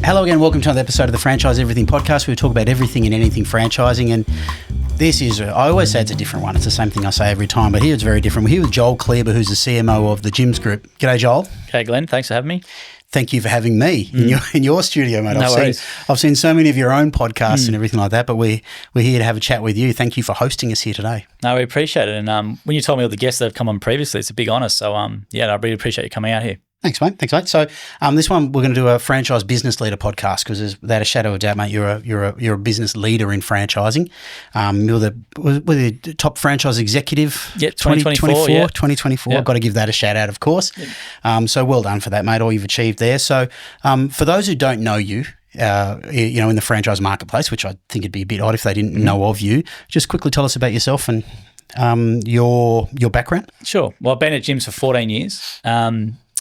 Hello again, welcome to another episode of the Franchise Everything podcast where we talk about everything and anything franchising. And this is, I always say it's a different one. It's the same thing I say every time, but here it's very different. We're here with Joel Kleber, who's the CMO of the Gyms Group. G'day, Joel. G'day, Glenn. Thanks for having me. Thank you for having me in your studio, mate. No worries. I've seen so many of your own podcasts and everything like that, but we're here to have a chat with you. Thank you for hosting us here today. No, we appreciate it. And when you told me all the guests that have come on previously, it's a big honour. So, I really appreciate you coming out here. Thanks, mate. So, this one we're going to do a franchise business leader podcast because, without a shadow of doubt, mate, you're a business leader in franchising. You're the top franchise executive. Yeah, 2024. I've got to give that a shout out, of course. Yeah. So well done for that, mate. All you've achieved there. So, for those who don't know you. In the franchise marketplace, which I think it'd be a bit odd if they didn't know of you. Just quickly tell us about yourself and your background. Sure. Well, I've been at gyms for 14 years.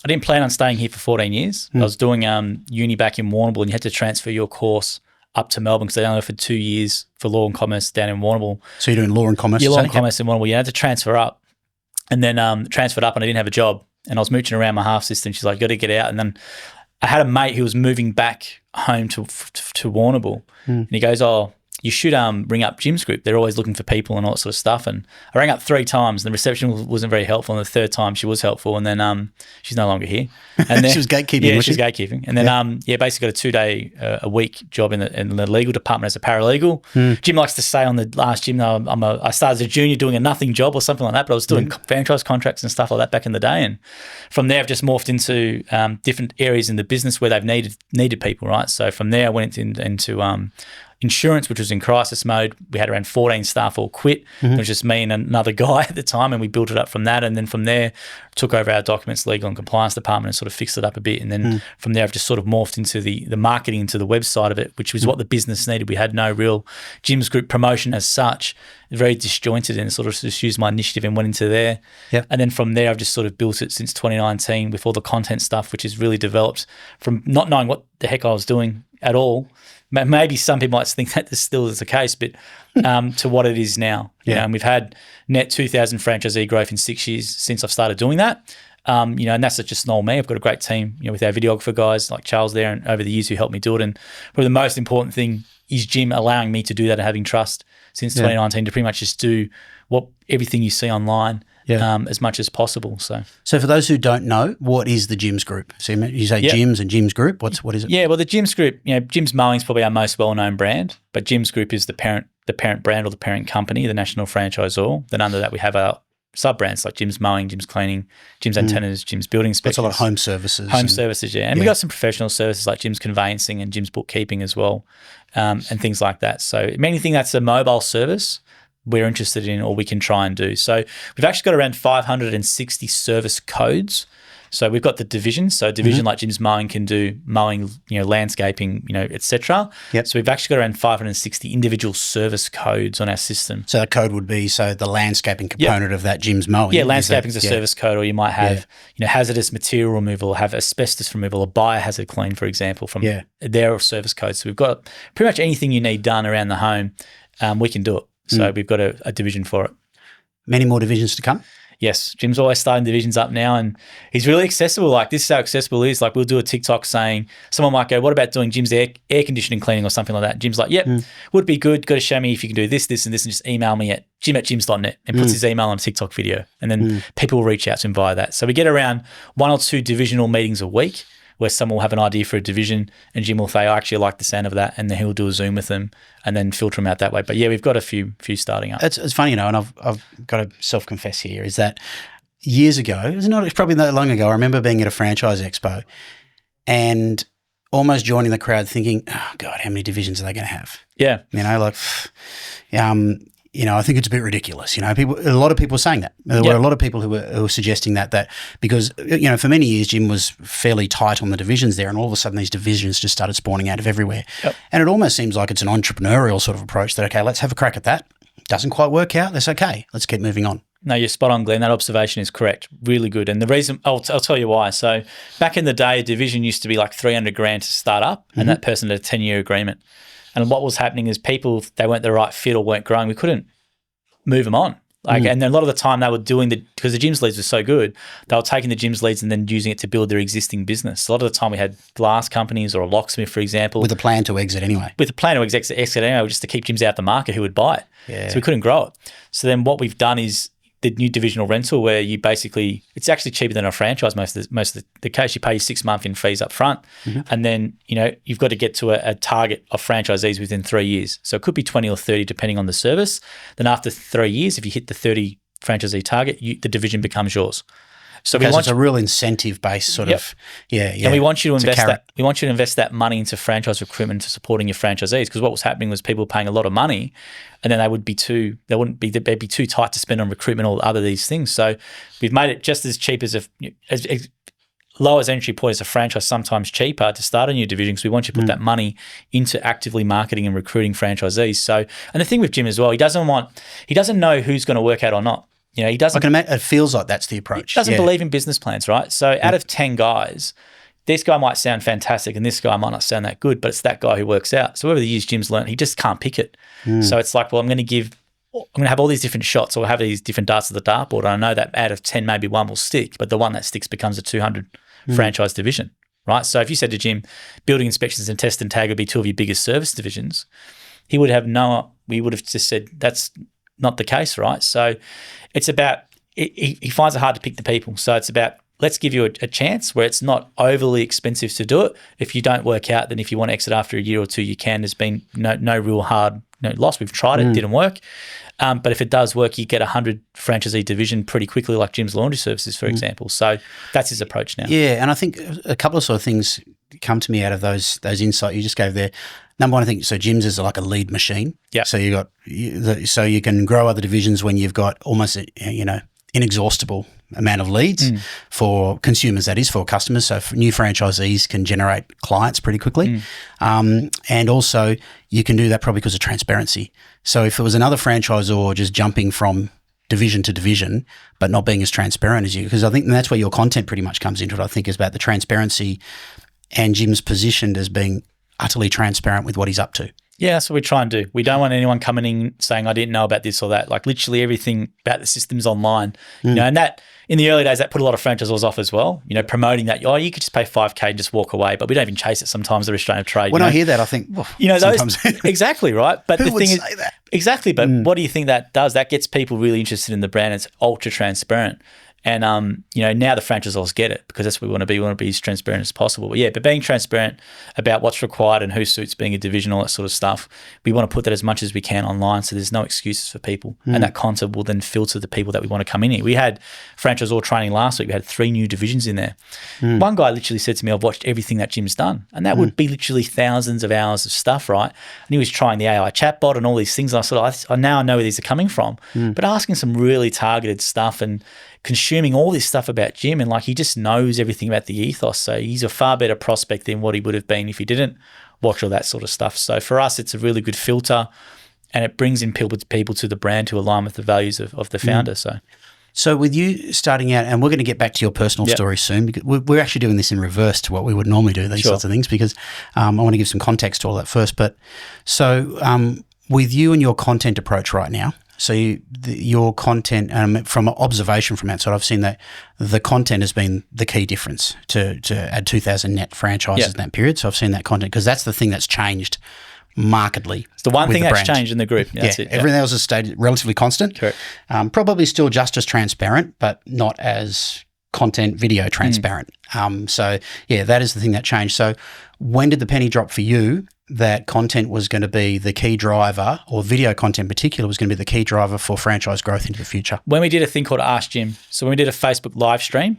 I didn't plan on staying here for 14 years. I was doing uni back in Warrnambool, and you had to transfer your course up to Melbourne because they only offered 2 years for law and commerce down in Warrnambool. So you're doing law and commerce? Yeah, law and commerce in Warrnambool. You had to transfer up, and then transferred up, and I didn't have a job. And I was mooching around my half sister, and she's like, "You got to get out." And then I had a mate who was moving back home to Warrnambool, and he goes, "Oh, you should ring up Gyms Group. They're always looking for people and all that sort of stuff." And I rang up 3 times, and the reception wasn't very helpful. And the third time, she was helpful, and then she's no longer here. And then she was gatekeeping. Yeah, she was gatekeeping. And then basically got a 2-day a week job in the legal department as a paralegal. Jim likes to say on the last gym, I started as a junior doing a nothing job or something like that, but I was doing franchise contracts and stuff like that back in the day. And from there, I've just morphed into different areas in the business where they've needed people, right? So from there, I went into insurance, which was in crisis mode. We had around 14 staff all quit. It was just me and another guy at the time, and we built it up from that. And then from there, took over our documents, legal and compliance department and sort of fixed it up a bit. And then from there, I've just sort of morphed into the marketing, into the website of it, which was what the business needed. We had no real Gyms Group promotion as such, very disjointed, and sort of just used my initiative and went into there. Yep. And then from there, I've just sort of built it since 2019 with all the content stuff, which has really developed from not knowing what the heck I was doing at all. Maybe some people might think that this still is the case, but to what it is now. You know, and we've had net 2,000 franchisee growth in 6 years since I've started doing that. And that's just not me. I've got a great team, with our videographer guys like Charles there and over the years who helped me do it. And probably the most important thing is Jim allowing me to do that and having trust since 2019 to pretty much just do everything you see online. As much as possible. So for those who don't know, what is the Gyms Group? So you say gyms and Gyms Group. What is it? Yeah, well, the Gyms Group, Gyms Mowing is probably our most well-known brand, but Gyms Group is the parent brand or the parent company, the national franchisor. Then under that, we have our sub-brands like Gyms Mowing, Gyms Cleaning, Gyms Antennas, Gyms Building Specialists. That's a lot of home services. And we got some professional services like Gyms Conveyancing and Gyms Bookkeeping as well, and things like that. So anything that's a mobile service, we're interested in or we can try and do. So we've actually got around 560 service codes. So we've got the divisions. So a division like Gyms Mowing can do mowing, landscaping, et cetera. Yep. So we've actually got around 560 individual service codes on our system. So the code would be the landscaping component of that Gyms Mowing. Yeah, landscaping is a service code, or you might have hazardous material removal, have asbestos removal, or biohazard clean, for example, from their service codes. So we've got pretty much anything you need done around the home, we can do it. So we've got a division for it. Many more divisions to come? Yes. Jim's always starting divisions up now, and he's really accessible. Like, this is how accessible he is. Like, we'll do a TikTok saying, someone might go, "What about doing Jim's air conditioning cleaning or something like that?" And Jim's like, "Yep, would be good. Got to show me if you can do this, this, and this, and just email me at jim@gyms.net," and puts his email on a TikTok video. And then people will reach out to him via that. So we get around 1 or 2 divisional meetings a week, where someone will have an idea for a division and Jim will say, "I actually like the sound of that," and then he'll do a Zoom with them and then filter them out that way. But yeah, we've got a few starting up. It's funny, and I've got to self-confess here, is that years ago, it's probably not long ago, I remember being at a franchise expo and almost joining the crowd thinking, "Oh God, how many divisions are they going to have?" Yeah. I think it's a bit ridiculous. A lot of people were saying that. There were a lot of people who were suggesting that because, for many years, Jim was fairly tight on the divisions there, and all of a sudden these divisions just started spawning out of everywhere. Yep. And it almost seems like it's an entrepreneurial sort of approach that, okay, let's have a crack at that. Doesn't quite work out. That's okay. Let's keep moving on. No, you're spot on, Glenn. That observation is correct. Really good. And the reason, I'll tell you why. So back in the day, a division used to be like $300,000 to start up, and that person had a 10-year agreement. And what was happening is people, they weren't the right fit or weren't growing. We couldn't move them on. And then a lot of the time they were doing because the gym's leads were so good, they were taking the gym's leads and then using it to build their existing business. So a lot of the time we had glass companies or a locksmith, for example. With a plan to exit anyway. With a plan to exit anyway, just to keep gyms out the market who would buy it. Yeah. So we couldn't grow it. So then what we've done is the new divisional rental, where you basically, it's actually cheaper than a franchise most of the case. You pay your 6 month in fees up front, and then you've got to get to a target of franchisees within 3 years. So it could be 20 or 30 depending on the service. Then after 3 years, if you hit the 30 franchisee target, the division becomes yours. So it's a real incentive based sort of, And we want you to invest that. We want you to invest that money into franchise recruitment, to supporting your franchisees. Because what was happening was people paying a lot of money, and then they'd be too tight to spend on recruitment or other these things. So we've made it just as cheap as low as entry point as a franchise, sometimes cheaper to start a new division, because we want you to put that money into actively marketing and recruiting franchisees. So, and the thing with Jim as well, he doesn't know who's going to work out or not. He doesn't. I can imagine, it feels like that's the approach. He doesn't believe in business plans, right? So out of 10 guys, this guy might sound fantastic and this guy might not sound that good, but it's that guy who works out. So over the years, Jim's learned he just can't pick it. So it's like, well, I'm going to have all these different shots, or have these different darts of the dartboard. And I know that out of 10, maybe one will stick, but the one that sticks becomes a 200 franchise division, right? So if you said to Jim, building inspections and test and tag would be two of your biggest service divisions, we would have just said that's not the case, right? So it's about, he finds it hard to pick the people. So it's about, let's give you a chance where it's not overly expensive to do it. If you don't work out, then if you want to exit after a year or two, you can. There's been no real hard loss. We've tried it, didn't work. But if it does work, you get 100 franchisee division pretty quickly, like Jim's Laundry Services, for example. So that's his approach now. Yeah, and I think a couple of sort of things come to me out of those insights you just gave there. Number one, I think, so Jim's is like a lead machine. Yeah. So so you can grow other divisions when you've got almost inexhaustible amount of leads for consumers, that is, for customers. So new franchisees can generate clients pretty quickly. And also you can do that probably because of transparency. So if it was another franchisor just jumping from division to division, but not being as transparent as you, because I think that's where your content pretty much comes into it, I think, is about the transparency, and Jim's positioned as being utterly transparent with what he's up to. Yeah, that's what we try and do. We don't want anyone coming in saying, I didn't know about this or that. Like literally everything about the system's online. And that in the early days, that put a lot of franchisors off as well, promoting that, you could just pay $5,000 and just walk away, but we don't even chase it sometimes, the restraint of trade. When I hear that, I think, those, exactly, right? But who the would thing say is, that? Exactly, but what do you think that does? That gets people really interested in the brand. It's ultra transparent. And, now the franchisors get it, because that's what we want to be. We want to be as transparent as possible. But being transparent about what's required and who suits being a division, all that sort of stuff, we want to put that as much as we can online, so there's no excuses for people. And that content will then filter the people that we want to come in here. We had franchisor training last week. We had 3 new divisions in there. One guy literally said to me, I've watched everything that Jim's done. And that would be literally thousands of hours of stuff, right? And he was trying the AI chatbot and all these things. And I now know where these are coming from. But asking some really targeted stuff and consuming all this stuff about Jim, and he just knows everything about the ethos. So he's a far better prospect than what he would have been if he didn't watch all that sort of stuff. So for us, it's a really good filter, and it brings in people to the brand who align with the values of the founder. So with you starting out, and we're going to get back to your personal story soon, because we're actually doing this in reverse to what we would normally do, these sorts of things, because I want to give some context to all that first. But so with you and your content approach right now, so your content, from observation from outside, I've seen that the content has been the key difference to add 2,000 net franchises in that period. So I've seen that content, because that's the thing that's changed markedly. It's the one thing that's changed in the group. That's it. Everything else has stayed relatively constant. Correct. Probably still just as transparent, but not as content video transparent. So that is the thing that changed. So when did the penny drop for you that content was going to be the key driver, or video content in particular was going to be the key driver for franchise growth into the future? When we did a thing called Ask Jim. So when we did a Facebook live stream,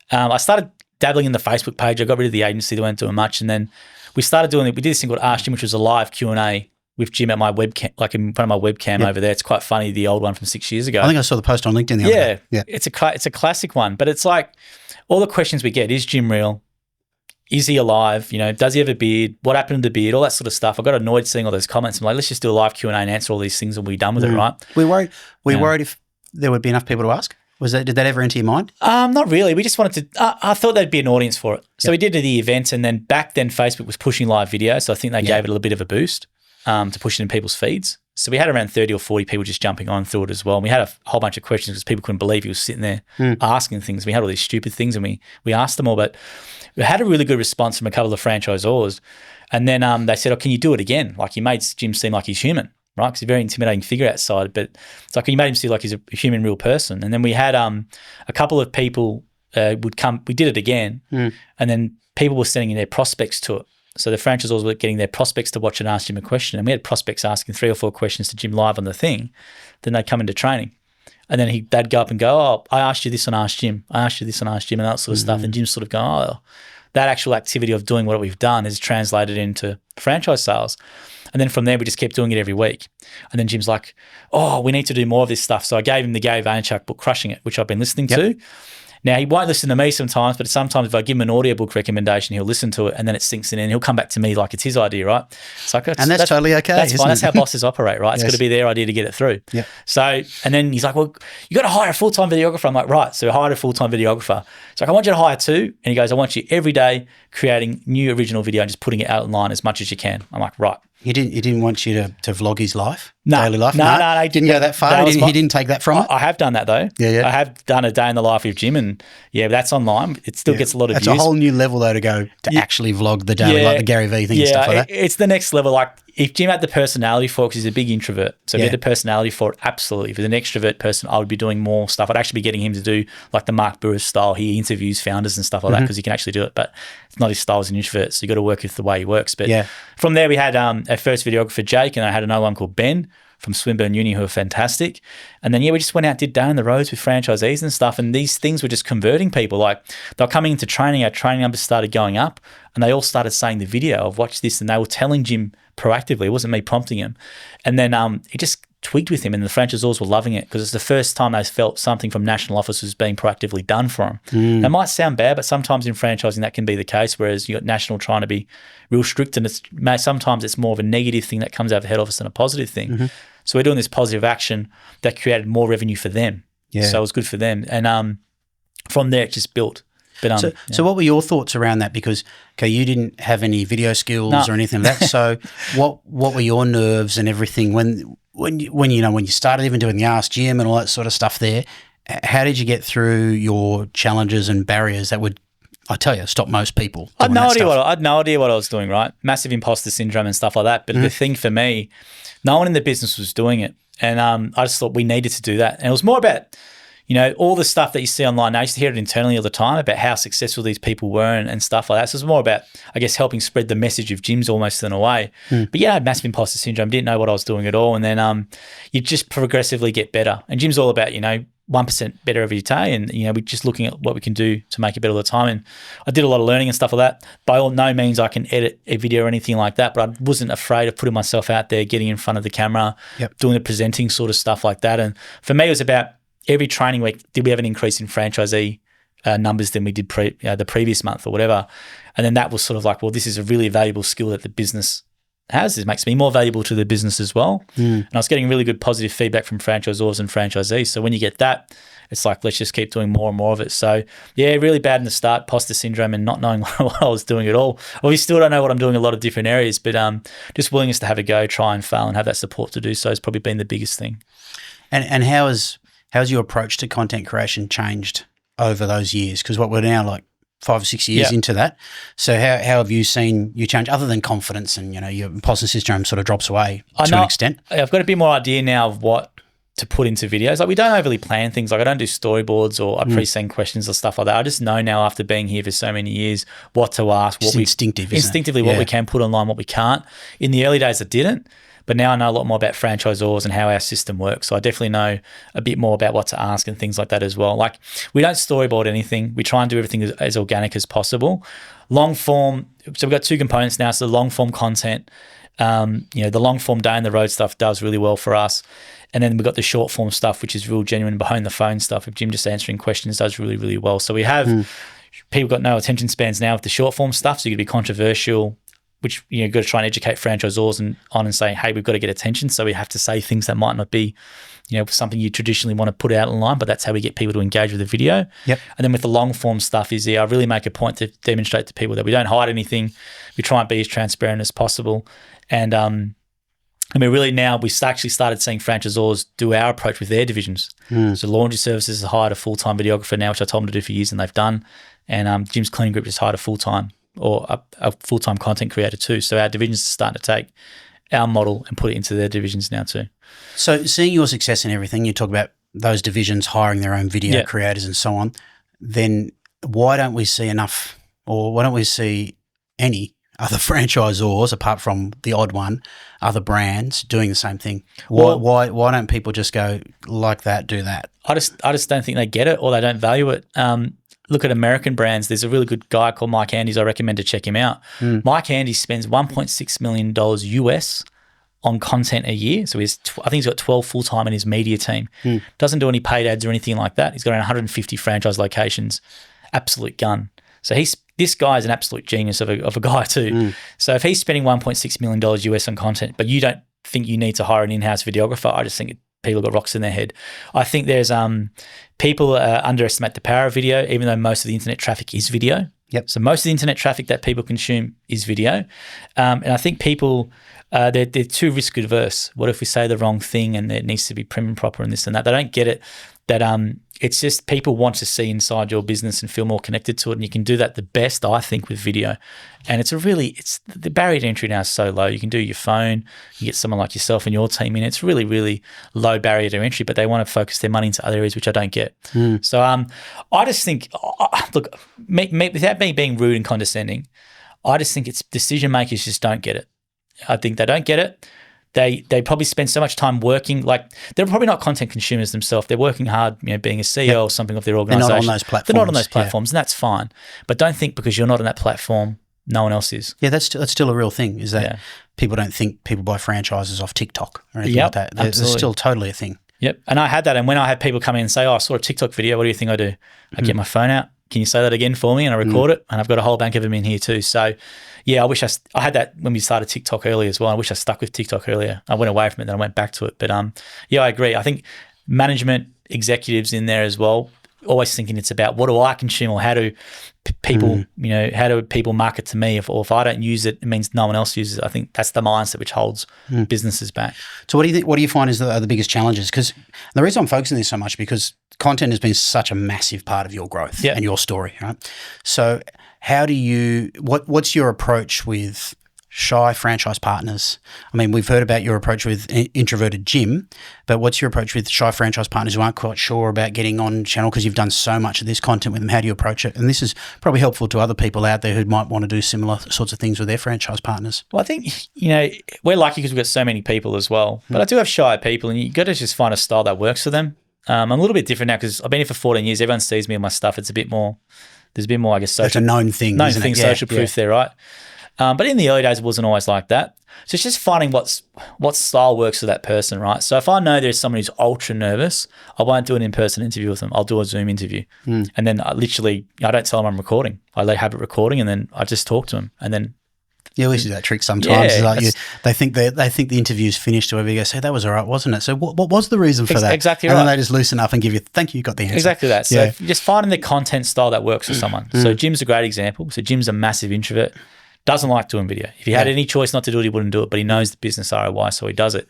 I started dabbling in the Facebook page. I got rid of the agency that weren't doing much. And then we did this thing called Ask Jim, which was a live Q&A with Jim at my webcam, like in front of my webcam over there. It's quite funny, the old one from 6 years ago. I think I saw the post on LinkedIn the other day. Yeah. It's a classic one. But it's like all the questions we get, is Jim real? Is he alive? Does he have a beard? What happened to the beard? All that sort of stuff. I got annoyed seeing all those comments. I'm like, let's just do a live Q&A and answer all these things and we're done with it, right? We worried if there would be enough people to ask? Did that ever enter your mind? Not really. We just wanted to, I thought there'd be an audience for it. So we did the event, and then back then Facebook was pushing live video. So I think they gave it a little bit of a boost to push it in people's feeds. So we had around 30 or 40 people just jumping on through it as well. And we had a whole bunch of questions because people couldn't believe he was sitting there asking things. We had all these stupid things and we asked them all, but we had a really good response from a couple of franchisors. And then they said, can you do it again? Like, you made Jim seem like he's human, right? Because he's a very intimidating figure outside, but it's like you made him seem like he's a human, real person. And then we had a couple of people would come. We did it again, and then people were sending in their prospects to it. So the franchisors were getting their prospects to watch and ask Jim a question. And we had prospects asking 3 or 4 questions to Jim live on the thing. Then they'd come into training. And then they'd go up and go, I asked you this and asked Jim. I asked you this and asked Jim, and that sort of stuff. And Jim's sort of going, that actual activity of doing what we've done is translated into franchise sales. And then from there, we just kept doing it every week. And then Jim's like, we need to do more of this stuff. So I gave him the Gary Vaynerchuk book, Crushing It, which I've been listening to. Now, he won't listen to me sometimes, but sometimes if I give him an audiobook recommendation, he'll listen to it and then it sinks in and he'll come back to me like it's his idea, right? It's like, and that's totally okay. That's fine. That's how bosses operate, right? It's got to be their idea to get it through. Yeah. So, and then he's like, well, you got to hire a full-time videographer. I'm like, right. So I hired a full-time videographer. It's like, I want you to hire 2. And he goes, I want you every day creating new original video and just putting it out online as much as you can. I'm like, right. He didn't want you to vlog his life, no, daily life? No, he didn't go that far? He didn't take that from it? I have done that though. Yeah. I have done a day in the life of Jim and that's online. It still gets a lot of views. That's a whole new level though to go to actually vlog the daily, like the Gary Vee thing and stuff like that. It's the next level. Like if Jim had the personality for it, because he's a big introvert. So if he had the personality for it, absolutely. If he's an extrovert person, I would be doing more stuff. I'd actually be getting him to do like the Mark Burris style. He interviews founders and stuff like that because he can actually do it, but it's not his style as an introvert. So you got to work with the way he works. But from there, we had our first videographer, Jake, and I had another one called Ben from Swinburne Uni who are fantastic. And then, we just went out, did day on the roads with franchisees and stuff. And these things were just converting people. Like they were coming into training, our training numbers started going up and they all started saying the video of watch this. And they were telling Jim proactively, it wasn't me prompting him. And then it just tweaked with him and the franchisors were loving it because it's the first time they felt something from national office was being proactively done for them. That might sound bad, but sometimes in franchising that can be the case, whereas you got national trying to be real strict and sometimes it's more of a negative thing that comes out of the head office than a positive thing. So we're doing this positive action that created more revenue for them. So it was good for them. And from there it just built. But, so what were your thoughts around that? Because you didn't have any video skills or anything like that. So what were your nerves and everything when you started even doing the Ask Jim and all that sort of stuff there? How did you get through your challenges and barriers that would, I tell you, stop most people? I had no idea what I was doing, right? Massive imposter syndrome and stuff like that. But the thing for me, no one in the business was doing it. And I just thought we needed to do that. And it was more about, all the stuff that you see online. I used to hear it internally all the time about how successful these people were and stuff like that. So it's more about, I guess, helping spread the message of Jim's almost in a way. But I had massive imposter syndrome, didn't know what I was doing at all. And then you just progressively get better. And Jim's all about, 1% better every day. And, we're just looking at what we can do to make it better all the time. And I did a lot of learning and stuff like that. By all no means I can edit a video or anything like that, but I wasn't afraid of putting myself out there, getting in front of the camera, doing the presenting sort of stuff like that. And for me, it was about every training week, did we have an increase in franchisee numbers than we did the previous month or whatever? And then that was sort of like, well, this is a really valuable skill that the business has. It makes me more valuable to the business as well. And I was getting really good positive feedback from franchisors and franchisees. So when you get that, it's like, let's just keep doing more and more of it. So really bad in the start, imposter syndrome and not knowing what I was doing at all. Well, we still don't know what I'm doing in a lot of different areas, but just willingness to have a go, try and fail and have that support to do so has probably been the biggest thing. And how's your approach to content creation changed over those years? Because we're now like 5 or 6 years into that. So how have you seen you change other than confidence and, your imposter syndrome sort of drops away to an extent? I've got a bit more idea now of what to put into videos. Like we don't overly plan things. Like I don't do storyboards or I pre-send questions or stuff like that. I just know now after being here for so many years what to ask, instinctively what we can put online, what we can't. In the early days I didn't. But now I know a lot more about franchisors and how our system works. So I definitely know a bit more about what to ask and things like that as well. Like we don't storyboard anything. We try and do everything as organic as possible. Long form, so we've got 2 components now. So the long form content, the long form day on the road stuff does really well for us. And then we've got the short form stuff, which is real genuine behind the phone stuff. If Jim just answering questions does really, really well. So we have people got no attention spans now with the short form stuff. So you could be controversial, which you've got to try and educate franchisors and say, hey, we've got to get attention. So we have to say things that might not be, something you traditionally want to put out online, but that's how we get people to engage with the video. Yep. And then with the long form stuff is, I really make a point to demonstrate to people that we don't hide anything. We try and be as transparent as possible. And I mean, really now we've actually started seeing franchisors do our approach with their divisions. So Laundry Services has hired a full-time videographer now, which I told them to do for years, and they've done. And Jim's Cleaning Group just hired a full-time or a full-time content creator too. So our divisions are starting to take our model and put it into their divisions now too. So seeing your success in everything, you talk about those divisions hiring their own video creators and so on, then why don't we see enough, or why don't we see any other franchisors, apart from the odd one, other brands doing the same thing? Why don't people just go like that, do that? I just don't think they get it, or they don't value it. Look at American brands. There's a really good guy called Mike Andes. I recommend to check him out. Mike Andes spends $1.6 million US on content a year. So I think he's got 12 full-time in his media team. Doesn't do any paid ads or anything like that. He's got around 150 franchise locations. Absolute gun. So this guy is an absolute genius of a guy too. So if he's spending $1.6 million US on content, but you don't think you need to hire an in-house videographer, I just think people have got rocks in their head. I think there's people underestimate the power of video, even though most of the internet traffic is video. Yep. So most of the internet traffic that people consume is video. And I think people, they're too risk adverse. What if we say the wrong thing and it needs to be prim and proper and this and that? They don't get it. That it's just people want to see inside your business and feel more connected to it, and you can do that the best, I think, with video. And it's the barrier to entry now is so low. You can do your phone, you get someone like yourself and your team in. It's really, really low barrier to entry, but they want to focus their money into other areas, which I don't get. So I just think, look, without me being rude and condescending, I just think it's decision makers just don't get it. I think they don't get it. They probably spend so much time working, like they're probably not content consumers themselves. They're working hard, being a CEO or something of their organization. They're not on those platforms. They're not on those platforms, and that's fine. But don't think because you're not on that platform, no one else is. Yeah, that's still a real thing, is that people don't think people buy franchises off TikTok or anything like that. It's still totally a thing. Yep. And I had that. And when I had people come in and say, I saw a TikTok video, what do you think I do? I get my phone out. Can you say that again for me? And I record it. And I've got a whole bank of them in here too. So, yeah, I wish I had that when we started TikTok earlier as well. I wish I stuck with TikTok earlier. I went away from it, then I went back to it. But, yeah, I agree. I think management executives in there as well, always thinking it's about what do I consume, or how do people, how do people market to me? Or if I don't use it, it means no one else uses it. I think that's the mindset which holds businesses back. So what do you think? What do you find is the biggest challenges? Because the reason I'm focusing on this so much, because content has been such a massive part of your growth and your story, right? So how do you? What's your approach with shy franchise partners? I mean, we've heard about your approach with introverted Jim, but what's your approach with shy franchise partners who aren't quite sure about getting on channel because you've done so much of this content with them? How do you approach it? And this is probably helpful to other people out there who might want to do similar sorts of things with their franchise partners. Well, I think, we're lucky because we've got so many people as well, but I do have shy people, and you've got to just find a style that works for them. I'm a little bit different now because I've been here for 14 years. Everyone sees me and my stuff. It's a bit more, there's a bit more, I guess, social. It's a known thing, isn't it? Social proof there, right? But in the early days, it wasn't always like that. So it's just finding what style works for that person, right? So if I know there's someone who's ultra nervous, I won't do an in-person interview with them. I'll do a Zoom interview. And then I don't tell them I'm recording. I have it recording, and then I just talk to them. And then we do that trick sometimes. They think the interview's finished, or whatever. You go, say that was all right, wasn't it? So what was the reason for that? Exactly right. And then they just loosen up and give you, thank you, you got the answer. Exactly that. So just finding the content style that works for someone. So Jim's a great example. So Jim's a massitive introvert. Doesn't like doing video. If he had any choice not to do it, he wouldn't do it, but he knows the business ROI, so he does it.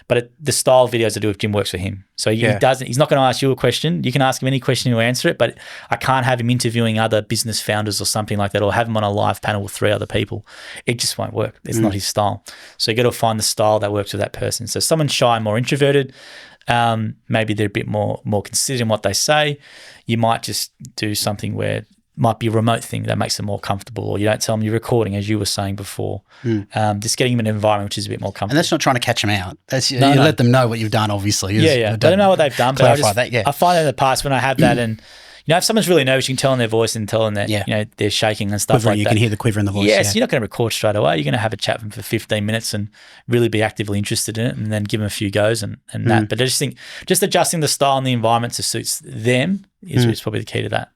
But the style of videos I do with Jim works for him. So he's not going to ask you a question. You can ask him any question, he'll answer it, but I can't have him interviewing other business founders or something like that, or have him on a live panel with 3 other people. It just won't work. It's not his style. So you got to find the style that works with that person. So someone shy, more introverted, maybe they're a bit more considered in what they say. You might just do something where might be a remote thing that makes them more comfortable, or you don't tell them you're recording, as you were saying before. Just getting them an environment which is a bit more comfortable. And that's not trying to catch them out. You let them know what you've done, obviously. Let them know what they've done. But I find in the past when I have that, and if someone's really nervous, you can tell in their voice and tell them that they're shaking and stuff quivering, like that. You can hear the quiver in the voice. Yes, you're not going to record straight away. You're going to have a chat with them for 15 minutes and really be actively interested in it, and then give them a few goes and that. But I just think just adjusting the style and the environment to suit them is probably the key to that.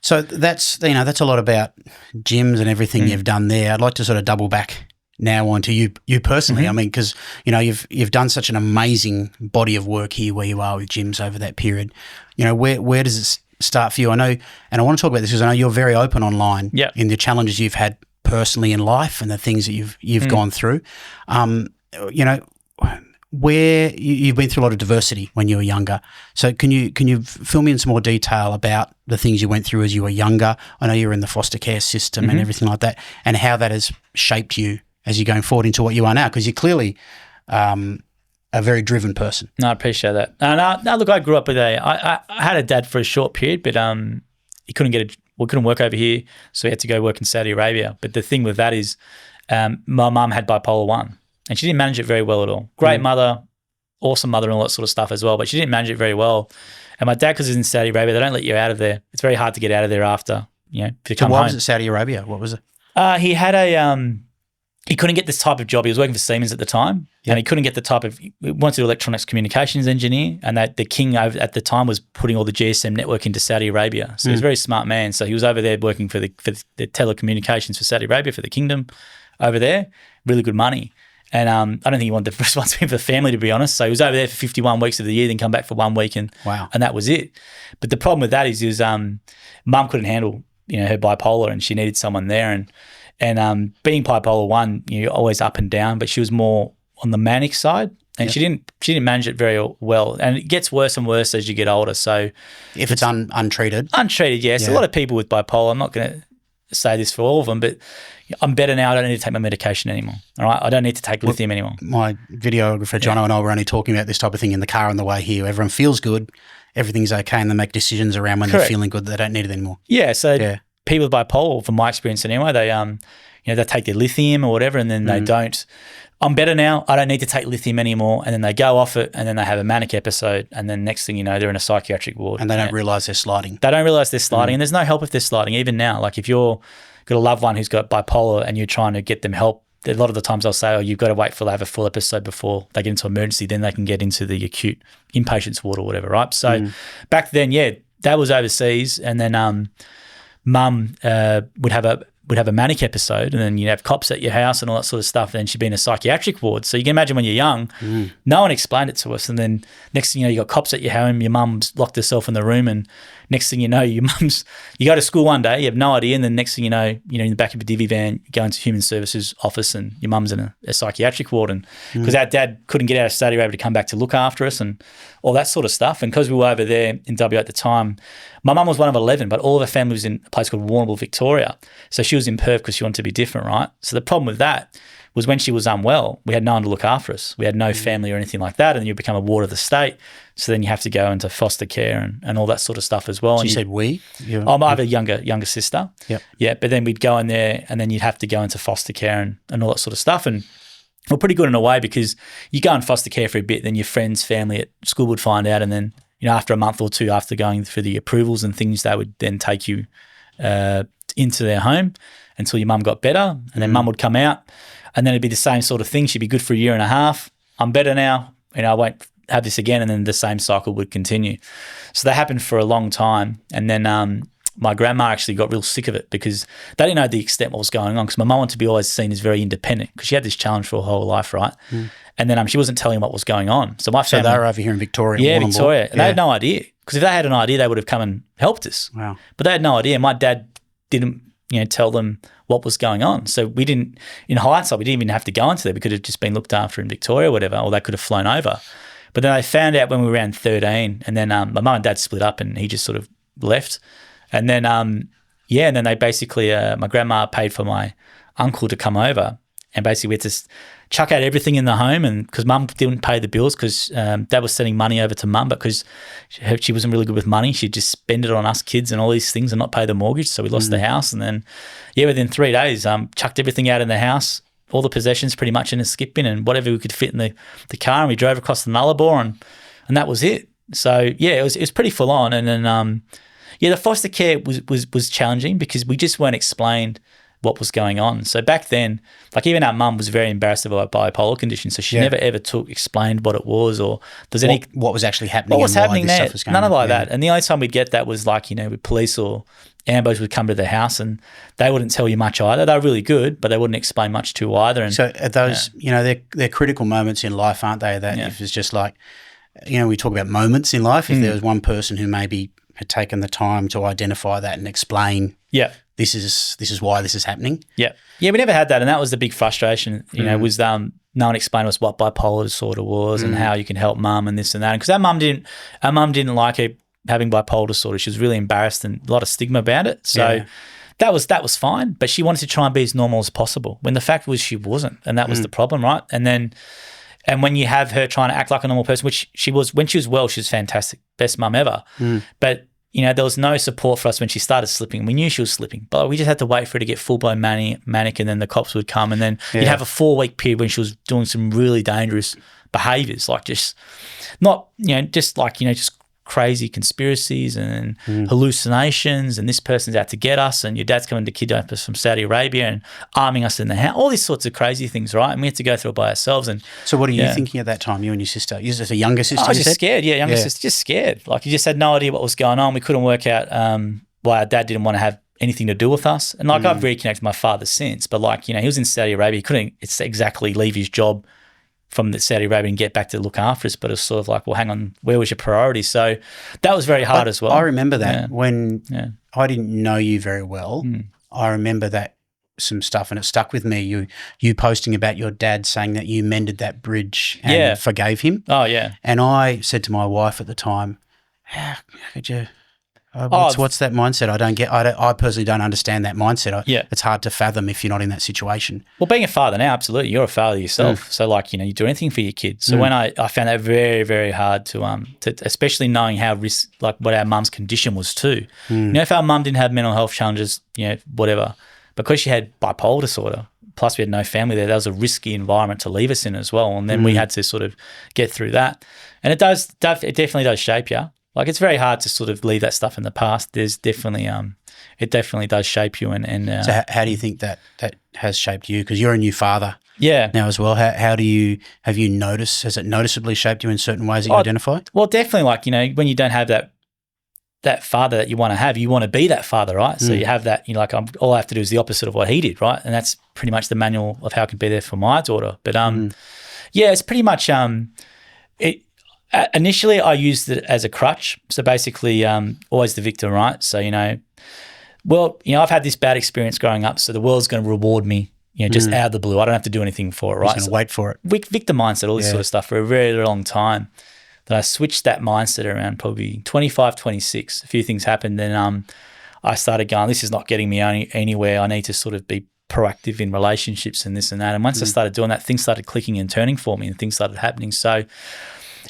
So that's a lot about gyms and everything you've done there. I'd like to sort of double back now onto you personally. I mean, because you've done such an amazing body of work here where you are with gyms over that period. Where does it start for you? I know, and I want to talk about this because I know you're very open online in the challenges you've had personally in life and the things that you've gone through. where you've been through a lot of diversity when you were younger. So can you fill me in some more detail about the things you went through as you were younger? I know you were in the foster care system and everything like that, and how that has shaped you as you're going forward into what you are now, because you're clearly a very driven person. No, I appreciate that. No, look, I grew up with I had a dad for a short period, but he couldn't couldn't work over here, so he had to go work in Saudi Arabia. But the thing with that is, my mum had bipolar 1, and she didn't manage it very well at all. Great mother, awesome mother, and all that sort of stuff as well, but she didn't manage it very well. And my dad, because he's in Saudi Arabia, they don't let you out of there. It's very hard to get out of there after, to come home. Why was it Saudi Arabia? What was it? He had he couldn't get this type of job. He was working for Siemens at the time, and he couldn't get the type of, he wanted to do electronics communications engineer, and the king at the time was putting all the GSM network into Saudi Arabia. So he was a very smart man. So he was over there working for the telecommunications for Saudi Arabia, for the kingdom over there, really good money. And I don't think he wanted the responsibility for the family, to be honest. So he was over there for 51 weeks of the year, then come back for 1 week, and that was it. But the problem with that is mum couldn't handle her bipolar, and she needed someone there. And being bipolar 1, you're always up and down, but she was more on the manic side, and she didn't manage it very well. And it gets worse and worse as you get older. So if it's untreated, yes. A lot of people with bipolar, I'm not going to say this for all of them, but I'm better now. I don't need to take my medication anymore. All right, I don't need to take lithium anymore. My videographer Jono and I were only talking about this type of thing in the car on the way here. Everyone feels good, everything's okay, and they make decisions around when they're feeling good. They don't need it anymore. Yeah. So people with bipolar, from my experience anyway, they take their lithium or whatever, and then they don't. I'm better now. I don't need to take lithium anymore. And then they go off it, and then they have a manic episode, and then next thing you know, they're in a psychiatric ward. And they don't realise they're sliding. They don't realise they're sliding, and there's no help if they're sliding. Even now, like if you're got a loved one who's got bipolar and you're trying to get them help, a lot of the times they'll say, you've got to wait for they have a full episode before they get into emergency, then they can get into the acute inpatient's ward or whatever, right? So back then, Dad was overseas, and then Mum would have a manic episode, and then you'd have cops at your house and all that sort of stuff, and then she'd be in a psychiatric ward. So you can imagine when you're young, no one explained it to us, and then next thing you know, you got cops at your home, your mum's locked herself in the room, and next thing you know, you go to school one day, you have no idea, and then next thing you know, in the back of a divvy van, you go into human services office, and your mum's in a psychiatric ward, and because our dad couldn't get out of Saudi Arabia to come back to look after us and all that sort of stuff, and because we were over there in WA at the time, my mum was one of 11, but all of her family was in a place called Warrnambool, Victoria, so she was in Perth because she wanted to be different, right? So the problem with that was when she was unwell, we had no one to look after us. We had no family or anything like that, and you become a ward of the state. So then you have to go into foster care and all that sort of stuff as well. So and you said we? I have a younger sister. Yep. Yeah, but then we'd go in there, and then you'd have to go into foster care and all that sort of stuff. And we're pretty good in a way, because you go in foster care for a bit, then your friends, family at school would find out, and then after a month or two, after going through the approvals and things, they would then take you into their home until your mum got better, and then mum would come out, and then it'd be the same sort of thing. She'd be good for a year and a half. I'm better now, I won't have this again, and then the same cycle would continue. So that happened for a long time, and then my grandma actually got real sick of it, because they didn't know the extent of what was going on, because my mum wanted to be always seen as very independent, because she had this challenge for her whole life, right? And then she wasn't telling what was going on. So my family, they were over here in Victoria. Yeah, Victoria. And they had no idea, because if they had an idea, they would have come and helped us. Wow. But they had no idea. My dad didn't tell them what was going on. So we didn't, in hindsight, we didn't even have to go into there. We could have just been looked after in Victoria or whatever, or they could have flown over. But then they found out when we were around 13, and then my mum and dad split up, and he just sort of left. And then, and then they basically, my grandma paid for my uncle to come over, and basically we had to chuck out everything in the home, and because mum didn't pay the bills, because dad was sending money over to mum, but because she wasn't really good with money, she'd just spend it on us kids and all these things and not pay the mortgage. So we lost the house, and then, within 3 days, chucked everything out in the house, all the possessions pretty much in a skip bin, and whatever we could fit in the car, and we drove across the Nullarbor, and that was it. So it was pretty full on. And then the foster care was challenging, because we just weren't explained what was going on. So back then, like even our mum was very embarrassed about bipolar condition, so she never ever explained what it was, or there's what was actually happening. What was happening there? Stuff was going None of on. like that. And the only time we'd get that was like with police or ambos would come to the house, and they wouldn't tell you much either. They were really good, but they wouldn't explain much to either. And so at those, they're critical moments in life, aren't they? That if it's just like, we talk about moments in life. If there was one person who maybe had taken the time to identify that and explain, this is why this is happening. Yeah, we never had that, and that was the big frustration. Was no one explained to us what bipolar disorder was and how you can help mum and this and that. Because our mum didn't like her having bipolar disorder. She was really embarrassed and a lot of stigma about it. So that was fine. But she wanted to try and be as normal as possible. When the fact was she wasn't, and that was the problem, right? And when you have her trying to act like a normal person, which she was when she was well, she was fantastic, best mum ever. But there was no support for us when she started slipping. We knew she was slipping, but we just had to wait for her to get full-blown manic, and then the cops would come, and then you'd have a 4-week period when she was doing some really dangerous behaviours, like just crazy conspiracies and hallucinations, and this person's out to get us, and your dad's coming to kidnap us from Saudi Arabia and arming us in the house, all these sorts of crazy things, right? And we had to go through it by ourselves. And so what are you thinking at that time, you and your sister? Is it a younger sister? I was just scared, younger sister, just scared. Like, you just had no idea what was going on. We couldn't work out why our dad didn't want to have anything to do with us. And like, I've reconnected with my father since, but like, he was in Saudi Arabia. He couldn't exactly leave his job from the Saudi Arabia and get back to look after us, but it was sort of like, well, hang on, where was your priority? So that was very hard as well. I remember that when I didn't know you very well. I remember that some stuff, and it stuck with me. You posting about your dad saying that you mended that bridge and forgave him. Oh, yeah. And I said to my wife at the time, how could you... What's that mindset? I personally don't understand that mindset. It's hard to fathom if you're not in that situation. Well, being a father now, absolutely, you're a father yourself. So like, you do anything for your kids. So when I found that very, very hard to especially knowing how what our mum's condition was too. If our mum didn't have mental health challenges, whatever, because she had bipolar disorder, plus we had no family there, that was a risky environment to leave us in as well. And then we had to sort of get through that. And it definitely does shape you. Like, it's very hard to sort of leave that stuff in the past. There's definitely, it definitely does shape you. And so how do you think that has shaped you? Because you're a new father now as well. Have you noticed, has it noticeably shaped you in certain ways that you identify? Well, definitely, like, when you don't have that father that you want to be that father, right? So you have that, all I have to do is the opposite of what he did, right? And that's pretty much the manual of how I can be there for my daughter. But it's pretty much initially, I used it as a crutch. So basically, always the victim, right? So, I've had this bad experience growing up, so the world's going to reward me, just out of the blue. I don't have to do anything for it, right? Just going to wait for it. Victim mindset, all this sort of stuff for a very, very long time. Then I switched that mindset around probably 25, 26. A few things happened. Then I started going, this is not getting me anywhere. I need to sort of be proactive in relationships and this and that. And once I started doing that, things started clicking and turning for me, and things started happening. So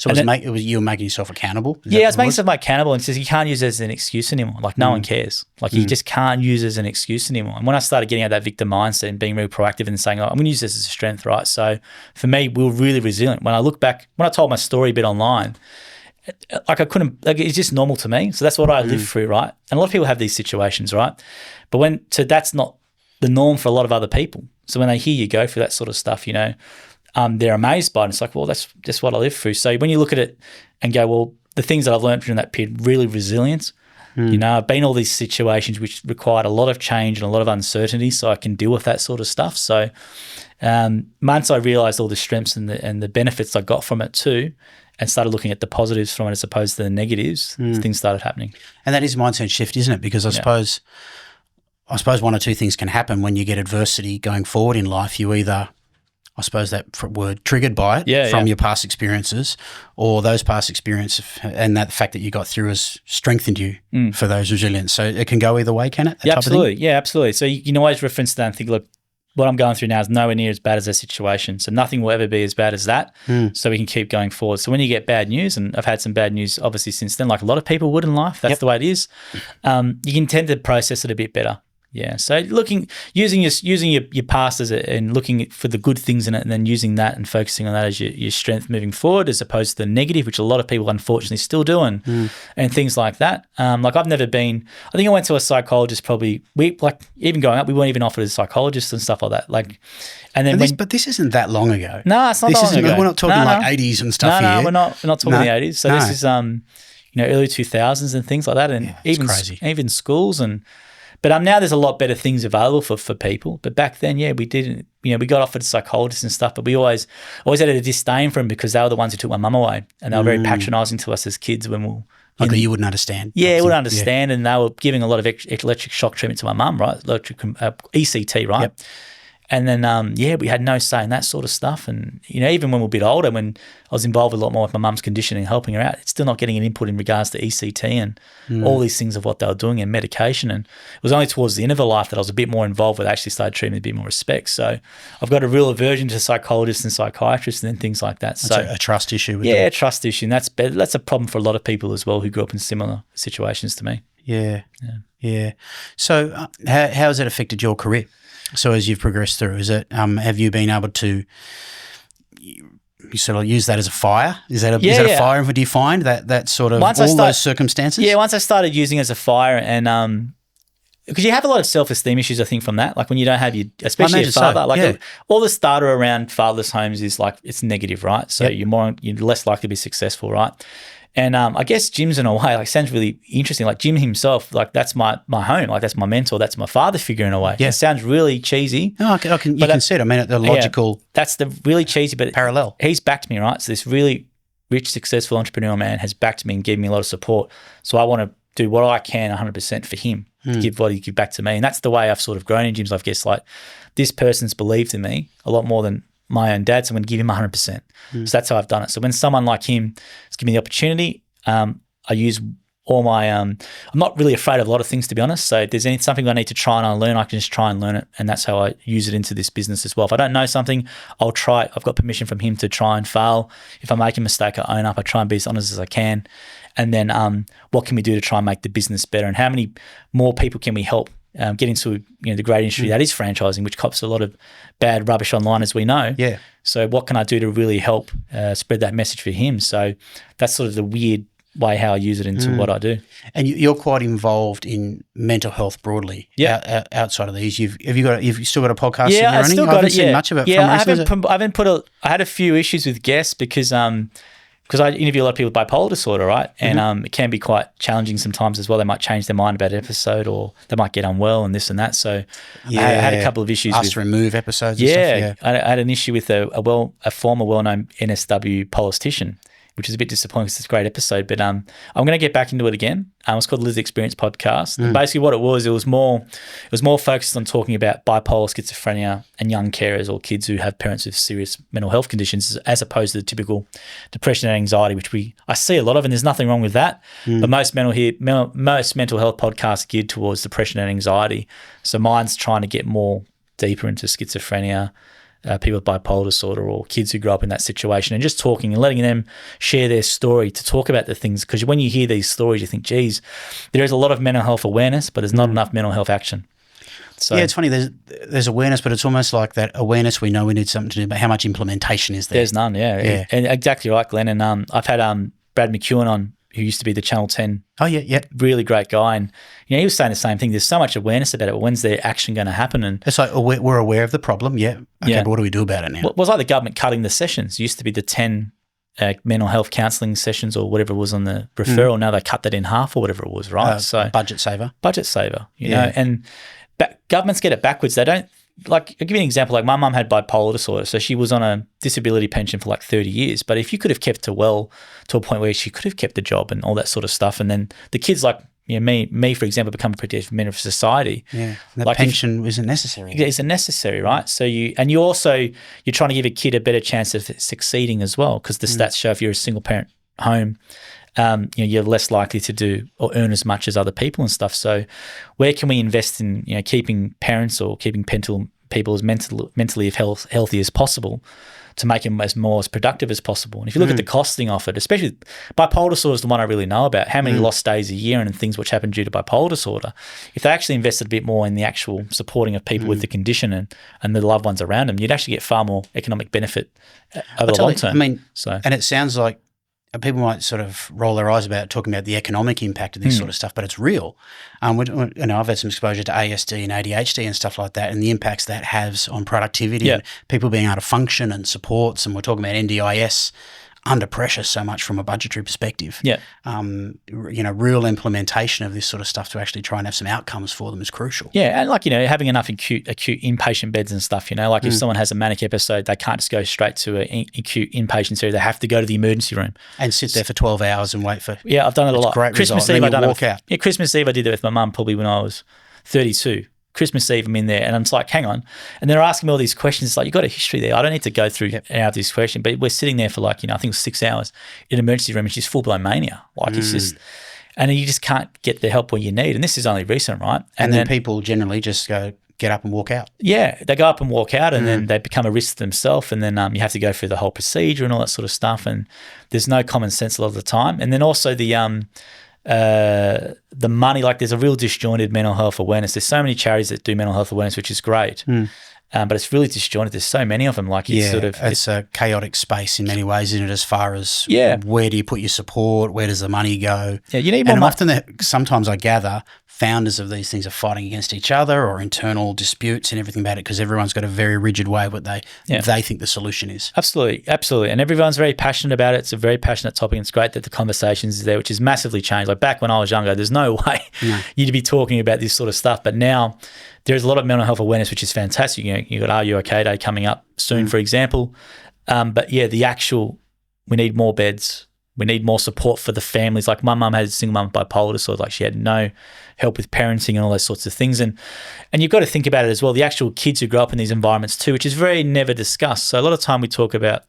you were making yourself accountable? I was making myself accountable, and it says you can't use it as an excuse anymore. Like, no one cares. Like, you just can't use it as an excuse anymore. And when I started getting out of that victim mindset and being really proactive and saying, I'm going to use this as a strength, right? So for me, we were really resilient. When I look back, when I told my story a bit online, it's just normal to me. So that's what I lived through, right? And a lot of people have these situations, right? But that's not the norm for a lot of other people. So when they hear you go through that sort of stuff, they're amazed by it. It's like, well, that's just what I lived through. So when you look at it and go, well, the things that I've learned during that period, really resilience. I've been in all these situations which required a lot of change and a lot of uncertainty, so I can deal with that sort of stuff. So once I realised all the strengths and the benefits I got from it too, and started looking at the positives from it as opposed to the negatives, things started happening. And that is a mindset shift, isn't it? Because I suppose one or two things can happen when you get adversity going forward in life. You either, I suppose that word, triggered by it from your past experiences, or those past experiences and that fact that you got through has strengthened you for those resilience. So it can go either way, can it? Yeah, absolutely. Yeah, absolutely. So you can always reference that and think, look, what I'm going through now is nowhere near as bad as that situation. So nothing will ever be as bad as that. So we can keep going forward. So when you get bad news, and I've had some bad news obviously since then, like a lot of people would in life, that's the way it is, you can tend to process it a bit better. Yeah, so using your past and looking for the good things in it, and then using that and focusing on that as your strength moving forward, as opposed to the negative, which a lot of people unfortunately still do, and things like that. Like, I've never been. I think I went to a psychologist probably. Even growing up, we weren't even offered a psychologist and stuff like that. Like, and then but this isn't that long ago. No, it's not that long ago. We're not talking like 80s and stuff here. No, we're not talking the 80s. So this is early 2000s and things like that, and even schools and. But now there's a lot better things available for people. But back then, we didn't. We got offered psychologists and stuff, but we always had a disdain for them because they were the ones who took my mum away, and they were very patronising to us as kids when we. You wouldn't understand. Yeah, you wouldn't understand, and they were giving a lot of electric shock treatment to my mum, right? ECT, right? Yep. And then, we had no say in that sort of stuff. And, even when we were a bit older, when I was involved a lot more with my mum's conditioning, helping her out, it's still not getting an input in regards to ECT and all these things of what they were doing and medication. And it was only towards the end of her life that I was a bit more involved with, actually started treating with a bit more respect. So I've got a real aversion to psychologists and psychiatrists and things like that. That's a trust issue with them. Trust issue. And that's a problem for a lot of people as well who grew up in similar situations to me. Yeah. So how has it affected your career? So as you've progressed through, have you been able to you sort of use that as a fire? Is that a fire? Do you find that sort of those circumstances? Yeah, once I started using it as a fire, and because you have a lot of self-esteem issues, I think, from that. Like when you don't have especially your father, all this data around fatherless homes is like it's negative, right? So you're less likely to be successful, right? And I guess Jim's in a way sounds really interesting. Like Jim himself, that's my home, that's my mentor, that's my father figure in a way. Yeah. It sounds really cheesy. No, you can see it. I mean, the logical. That's the really cheesy, but parallel. He's backed me, right? So this really rich, successful entrepreneurial man has backed me and given me a lot of support. So I want to do what I can 100% for him, to give what he give back to me. And that's the way I've sort of grown in Jim's life. I guess this person's believed in me a lot more than my own dad, so I'm going to give him 100%. So that's how I've done it. So when someone like him has given me the opportunity, I use all my I'm not really afraid of a lot of things, to be honest. So if there's something I need to try and unlearn, I can just try and learn it, and that's how I use it into this business as well. If I don't know something, I'll try it. I've got permission from him to try and fail. If I make a mistake, I own up. I try and be as honest as I can. And then what can we do to try and make the business better, and how many more people can we help get into the great industry that is franchising, which cops a lot of bad rubbish online, as we know. Yeah. So what can I do to really help spread that message for him? So that's sort of the weird way how I use it into what I do. And you're quite involved in mental health broadly. Yeah. Outside of these, you've still got a podcast. Yeah, I've still got it. I haven't seen much of it. Yeah, I had a few issues with guests because I interview a lot of people with bipolar disorder, right? And it can be quite challenging sometimes as well. They might change their mind about an episode, or they might get unwell and this and that. So I had a couple of issues. To remove episodes and stuff. I had an issue with a former well-known NSW politician, which is a bit disappointing because it's a great episode. But I'm going to get back into it again. It's called the Liz Experience Podcast. And basically what it was more focused on talking about bipolar, schizophrenia, and young carers or kids who have parents with serious mental health conditions, as opposed to the typical depression and anxiety, which I see a lot of, and there's nothing wrong with that. But most mental health podcasts are geared towards depression and anxiety. So mine's trying to get more deeper into schizophrenia, people with bipolar disorder, or kids who grow up in that situation, and just talking and letting them share their story to talk about the things. Because when you hear these stories, you think, geez, there is a lot of mental health awareness, but there's not enough mental health action. So it's funny. There's awareness, but it's almost like that awareness. We know we need something to do, but how much implementation is there? There's none. Yeah. And exactly right, Glenn. And I've had Brad McEwen on, who used to be the Channel 10. Oh, yeah. Really great guy. And, he was saying the same thing. There's so much awareness about it, but when's the action going to happen? And it's like we're aware of the problem, but what do we do about it now? It was like the government cutting the sessions. It used to be the 10 mental health counselling sessions or whatever was on the referral. Now they cut that in half or whatever it was, right? So budget saver, you know. And governments get it backwards. They don't. Like, I'll give you an example. Like, my mum had bipolar disorder, so she was on a disability pension for 30 years. But if you could have kept her well to a point where she could have kept the job and all that sort of stuff, and then the kids, me, for example, become a protective member of society. Yeah, that pension isn't necessary. It isn't necessary, right? So you're trying to give a kid a better chance of succeeding as well, because the stats show if you're a single parent home, you're less likely to do or earn as much as other people and stuff. So where can we invest in, keeping parents or keeping people as mentally healthy as possible to make them as productive as possible? And if you look at the costing of it, especially bipolar disorder is the one I really know about, how many lost days a year and things which happen due to bipolar disorder. If they actually invested a bit more in the actual supporting of people with the condition and the loved ones around them, you'd actually get far more economic benefit over the long term. And it sounds like people might sort of roll their eyes about talking about the economic impact of this sort of stuff, but it's real. I've had some exposure to ASD and ADHD and stuff like that, and the impacts that has on productivity and people being able to function and supports. And we're talking about NDIS under pressure so much from a budgetary perspective. Yeah. Real implementation of this sort of stuff to actually try and have some outcomes for them is crucial. Yeah, and having enough acute inpatient beds and stuff, if someone has a manic episode, they can't just go straight to an acute inpatient surgery. They have to go to the emergency room. And sit there for 12 hours and wait for... Yeah, I've done it a lot. Great Christmas result. Eve, I done walk out. Yeah, Christmas Eve I did it with my mum probably when I was 32. Christmas Eve, I'm in there, and I'm just like, hang on. And they're asking me all these questions. It's like, you've got a history there. I don't need to go through and out these questions, but we're sitting there for like, I think it was 6 hours in an emergency room, and she's full-blown mania. Like, it's just, and you just can't get the help where you need. And this is only recent, right? And then people generally just get up and walk out. Yeah, they go up and walk out, and then they become a risk to themselves, and then you have to go through the whole procedure and all that sort of stuff, and there's no common sense a lot of the time. And then also the money, like there's a real disjointed mental health awareness. There's so many charities that do mental health awareness, which is great. But it's really disjointed. There's so many of them. Like it's a chaotic space in many ways, isn't it? As far as where do you put your support? Where does the money go? Yeah, you need more. And often, sometimes I gather founders of these things are fighting against each other or internal disputes and everything about it because everyone's got a very rigid way of what they think the solution is. Absolutely, absolutely. And everyone's very passionate about it. It's a very passionate topic. And it's great that the conversations is there, which has massively changed. Like back when I was younger, there's no way you'd be talking about this sort of stuff. But now there's a lot of mental health awareness, which is fantastic. You got Are You OK Day coming up soon, for example. But yeah, we need more beds. We need more support for the families. Like my mum had a single mum with bipolar disorder. Like she had no help with parenting and all those sorts of things. And you've got to think about it as well, the actual kids who grow up in these environments too, which is very never discussed. So a lot of time we talk about,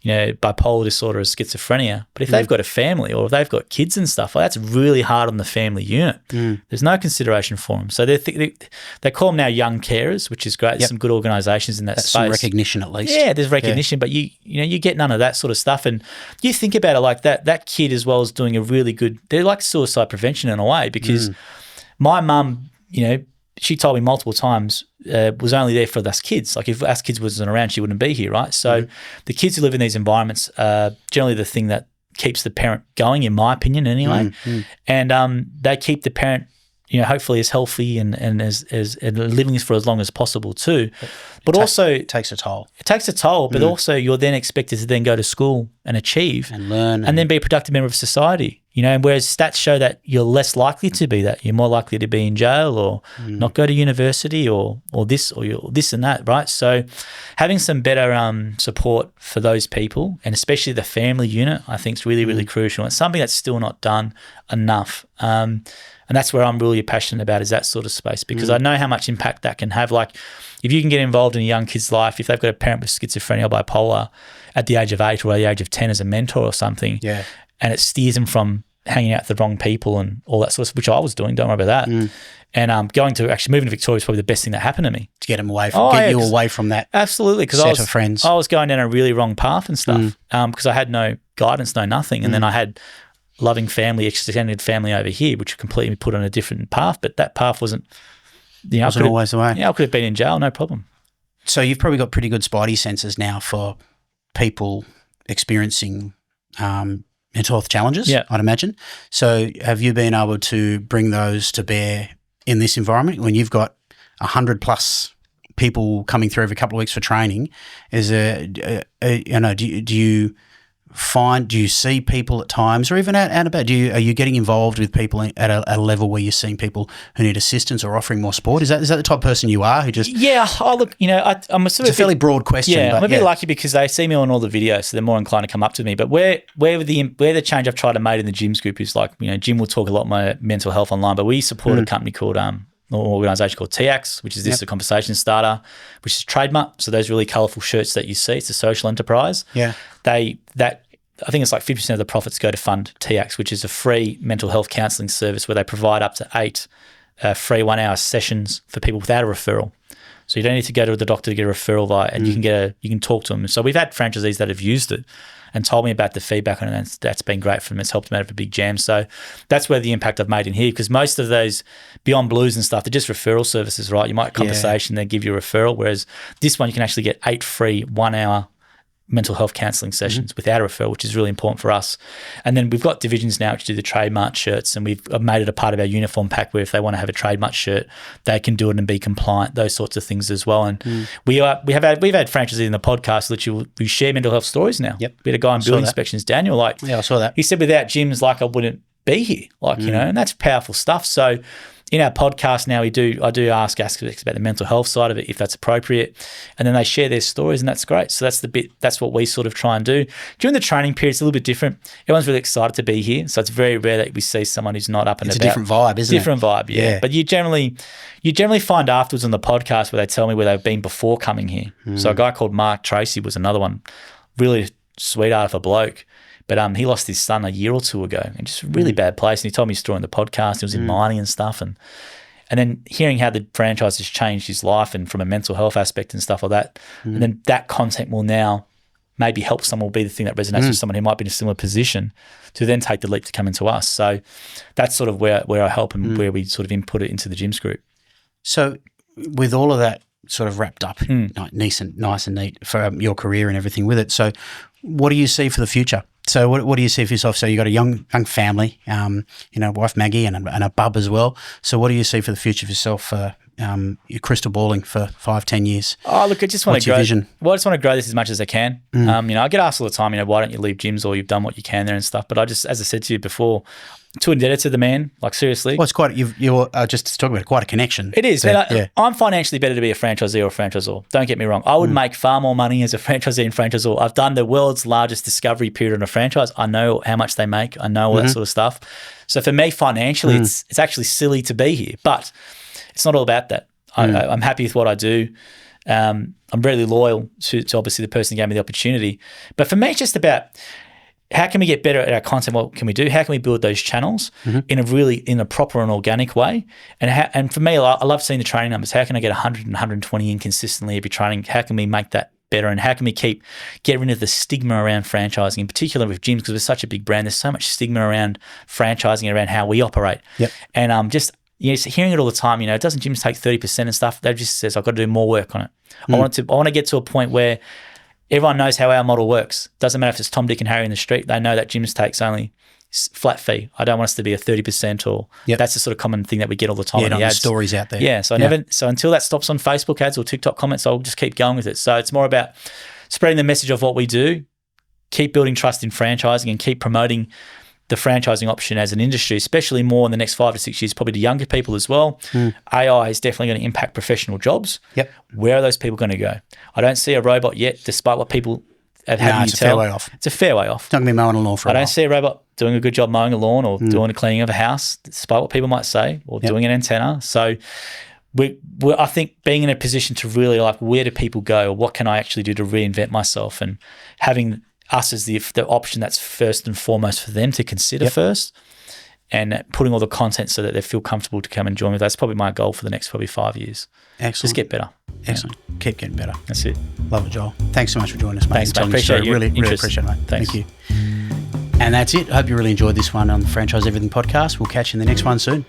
bipolar disorder or schizophrenia, but if they've got a family or if they've got kids and stuff, that's really hard on the family unit. There's no consideration for them. So they call them now young carers, which is great. There's some good organisations in that space. Some recognition at least. Yeah, there's recognition, but you get none of that sort of stuff. And you think about it like that kid as well is doing a really good, they're like suicide prevention in a way, because my mum, she told me multiple times, was only there for us kids. Like if us kids wasn't around, she wouldn't be here, right? So the kids who live in these environments are generally the thing that keeps the parent going, in my opinion, anyway. And they keep the parent, hopefully as healthy and as living for as long as possible too. But also it takes a toll. It takes a toll, but also you're then expected to then go to school and achieve and learn and then be a productive member of society. And whereas stats show that you're less likely to be that, you're more likely to be in jail or not go to university or this and that, right? So having some better support for those people, and especially the family unit, I think is really, really crucial. It's something that's still not done enough. And that's where I'm really passionate about, is that sort of space, because I know how much impact that can have. Like if you can get involved in a young kid's life, if they've got a parent with schizophrenia or bipolar at the age of 8 or at the age of 10 as a mentor or something, and it steers them from hanging out with the wrong people and all that sort of stuff, which I was doing, don't worry about that. And moving to Victoria is probably the best thing that happened to me. To get them away from, you away from that absolutely, because set of friends. I was going down a really wrong path and stuff because I had no guidance, no nothing. And then I had loving family, extended family over here, which completely put on a different path. But that path wasn't, wasn't always the way. Yeah, I could have been in jail, no problem. So you've probably got pretty good spidey senses now for people experiencing mental health challenges, I'd imagine. So have you been able to bring those to bear in this environment when you've got 100+ people coming through every couple of weeks for training? Do you see people at times, or even out about? Are you getting involved with people at a level where you're seeing people who need assistance or offering more support? Is that the type of person you are who just? Yeah, I'm a sort of a fairly broad question. Yeah, but I'm a bit lucky because they see me on all the videos, so they're more inclined to come up to me. But where the change I've tried to make in the gyms group is like, Jim will talk a lot about mental health online, but we support a company called an organisation called TX, which is a conversation starter, which is trademark. So those really colourful shirts that you see, it's a social enterprise. Yeah. I think it's like 50% of the profits go to fund TX, which is a free mental health counselling service where they provide up to 8 free 1-hour sessions for people without a referral. So you don't need to go to the doctor to get a referral and you can talk to them. So we've had franchisees that have used it and told me about the feedback on it, and that's been great for them. It's helped them out of a big jam. So that's where the impact I've made in here, because most of those Beyond Blues and stuff, they're just referral services, right? You might conversation, they give you a referral, whereas this one you can actually get 8 free 1-hour mental health counselling sessions without a referral, which is really important for us. And then we've got divisions now which do the trademark shirts, and we've made it a part of our uniform pack where if they want to have a trademark shirt, they can do it and be compliant, those sorts of things as well. And we've had franchisees in the podcast literally we share mental health stories now. Yep. We had a guy in building inspections, Daniel, I saw that. He said without gyms, I wouldn't be here, and that's powerful stuff. So in our podcast now, I do ask aspects about the mental health side of it, if that's appropriate, and then they share their stories, and that's great. So that's what we sort of try and do. During the training period, it's a little bit different. Everyone's really excited to be here, so it's very rare that we see someone who's not up and about. It's a different vibe, isn't it? Different vibe, yeah. But you generally find afterwards on the podcast where they tell me where they've been before coming here. So a guy called Mark Tracy was another one, really sweetheart of a bloke. But he lost his son a year or two ago in just a really bad place. And he told me his story in the podcast. He was in mining and stuff. And then hearing how the franchise has changed his life and from a mental health aspect and stuff like that. And then that content will now maybe help someone, will be the thing that resonates with someone who might be in a similar position to then take the leap to come into us. So that's sort of where I help and where we sort of input it into the Gyms group. So with all of that sort of wrapped up nice and neat for your career and everything with it. So what do you see for the future? So what do you see for yourself? So you got a young family, wife Maggie and a bub as well. So what do you see for the future for yourself, your crystal balling for 5-10 years? Oh, look, I just want to grow. Vision? Well, I just want to grow this as much as I can. I get asked all the time, why don't you leave gyms, or you've done what you can there and stuff. But I just, as I said to you before, too indebted to the man, like seriously. Well, it's quite, you're just talking about quite a connection. It is. I'm financially better to be a franchisee or a franchisor. Don't get me wrong. I would make far more money as a franchisee and franchisor. I've done the world's largest discovery period on a franchise. I know how much they make. I know all that sort of stuff. So for me, financially, it's actually silly to be here. But it's not all about that. I'm happy with what I do. I'm really loyal to obviously the person who gave me the opportunity. But for me, it's just about, how can we get better at our content? What can we do? How can we build those channels in a proper and organic way? And for me, I love seeing the training numbers. How can I get 100 and 120 in consistently every training? How can we make that better? And how can we get rid of the stigma around franchising, in particular with gyms, because we're such a big brand. There's so much stigma around franchising, around how we operate. Yep. And hearing it all the time, doesn't gyms take 30% and stuff? That just says I've got to do more work on it. I want to get to a point where everyone knows how our model works. Doesn't matter if it's Tom, Dick and Harry in the street. They know that gyms takes only flat fee. I don't want us to be a 30% or that's the sort of common thing that we get all the time in the ads. Stories out there. Yeah. So until that stops on Facebook ads or TikTok comments, I'll just keep going with it. So it's more about spreading the message of what we do, keep building trust in franchising, and keep promoting the franchising option as an industry, especially more in the next 5 to 6 years, probably to younger people as well. AI is definitely going to impact professional jobs. Yep. Where are those people going to go? I don't see a robot yet, despite what people have had it's a fair way off. It's a fair way off. It's not going to be mowing a lawn for a while. I don't see a robot doing a good job mowing a lawn or doing a cleaning of a house, despite what people might say, or doing an antenna. So I think being in a position to really where do people go, or what can I actually do to reinvent myself, and having us as the option that's first and foremost for them to consider first, and putting all the content so that they feel comfortable to come and join me. That's probably my goal for the next probably 5 years. Excellent. Just get better. Excellent. Yeah. Keep getting better. That's it. Love it, Joel. Thanks so much for joining us, mate. Thanks, mate. Appreciate you. Really appreciate it, mate. Thanks. Thank you. And that's it. I hope you really enjoyed this one on the Franchise Everything podcast. We'll catch you in the next one soon.